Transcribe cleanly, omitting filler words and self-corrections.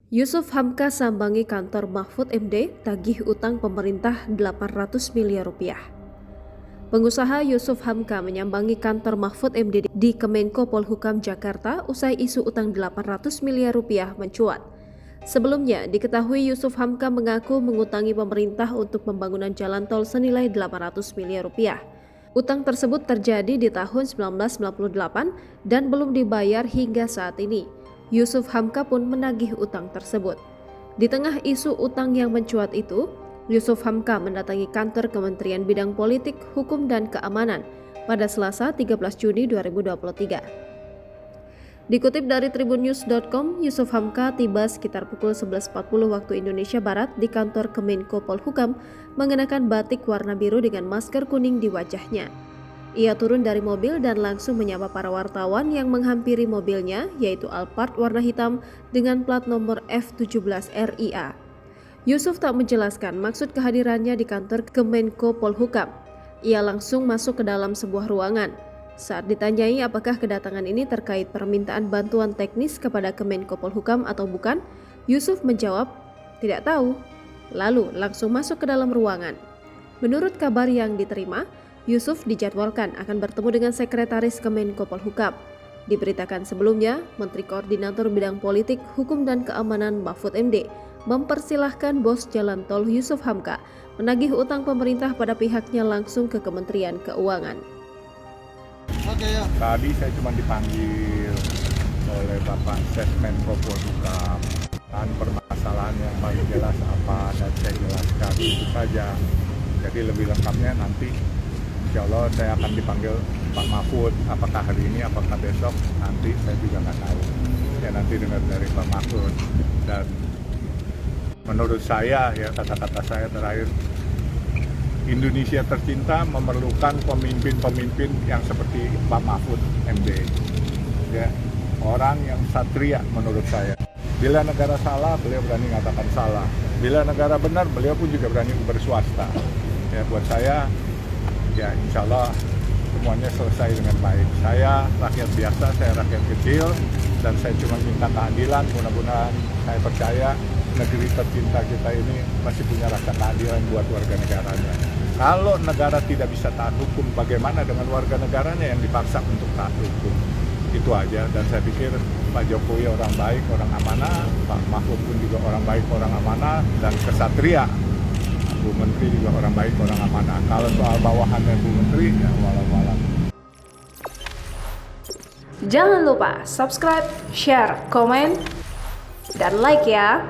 Yusuf Hamka sambangi kantor Mahfud MD tagih utang pemerintah 800 miliar rupiah. Pengusaha Yusuf Hamka menyambangi kantor Mahfud MD di Kemenko Polhukam Jakarta usai isu utang 800 miliar rupiah mencuat. Sebelumnya diketahui Yusuf Hamka mengaku mengutangi pemerintah untuk pembangunan jalan tol senilai 800 miliar rupiah. Utang tersebut terjadi di tahun 1998 dan belum dibayar hingga saat ini. Yusuf Hamka pun menagih utang tersebut. Di tengah isu utang yang mencuat itu, Yusuf Hamka mendatangi kantor Kementerian Bidang Politik, Hukum dan Keamanan pada Selasa 13 Juni 2023. Dikutip dari tribunnews.com, Yusuf Hamka tiba sekitar pukul 11.40 waktu Indonesia Barat di kantor Kemenko Polhukam mengenakan batik warna biru dengan masker kuning di wajahnya. Ia turun dari mobil dan langsung menyapa para wartawan yang menghampiri mobilnya, yaitu Alphard warna hitam dengan plat nomor F17 RIA. Yusuf tak menjelaskan maksud kehadirannya di kantor Kemenko Polhukam. Ia langsung masuk ke dalam sebuah ruangan. Saat ditanyai apakah kedatangan ini terkait permintaan bantuan teknis kepada Kemenko Polhukam atau bukan, Yusuf menjawab, "Tidak tahu." Lalu langsung masuk ke dalam ruangan. Menurut kabar yang diterima, Yusuf dijadwalkan akan bertemu dengan Sekretaris Kemenko Polhukam. Diberitakan sebelumnya, Menteri Koordinator Bidang Politik, Hukum dan Keamanan Mahfud MD mempersilahkan bos jalan tol Yusuf Hamka menagih utang pemerintah pada pihaknya langsung ke Kementerian Keuangan. Tadi saya cuma dipanggil oleh Bapak Menko Polhukam. Dan permasalahan yang paling jelas apa dan saya jelaskan itu saja. Jadi lebih lengkapnya nanti insya Allah saya akan dipanggil Pak Mahfud, apakah hari ini, apakah besok, nanti saya juga nggak tahu. Ya nanti dengar dari Pak Mahfud. Dan menurut saya, ya kata-kata saya terakhir, Indonesia tercinta memerlukan pemimpin-pemimpin yang seperti Pak Mahfud MD. Ya, orang yang satria menurut saya. Bila negara salah, beliau berani mengatakan salah. Bila negara benar, beliau pun juga berani berswasta. Ya, buat saya, ya insya Allah semuanya selesai dengan baik. Saya rakyat biasa, saya rakyat kecil, dan saya cuma minta keadilan. Mudah-mudahan saya percaya negeri tercinta kita ini masih punya rasa keadilan buat warga negaranya. Kalau negara tidak bisa taat hukum, bagaimana dengan warga negaranya yang dipaksa untuk taat hukum? Itu aja, dan saya pikir Pak Jokowi orang baik, orang amanah, Pak Mahfud pun juga orang baik, orang amanah, dan kesatria. Bu Menteri juga orang baik, orang amanah. Kalau soal bawahannya Bu Menteri, ya walau-walau. Jangan lupa subscribe, share, komen, dan like ya.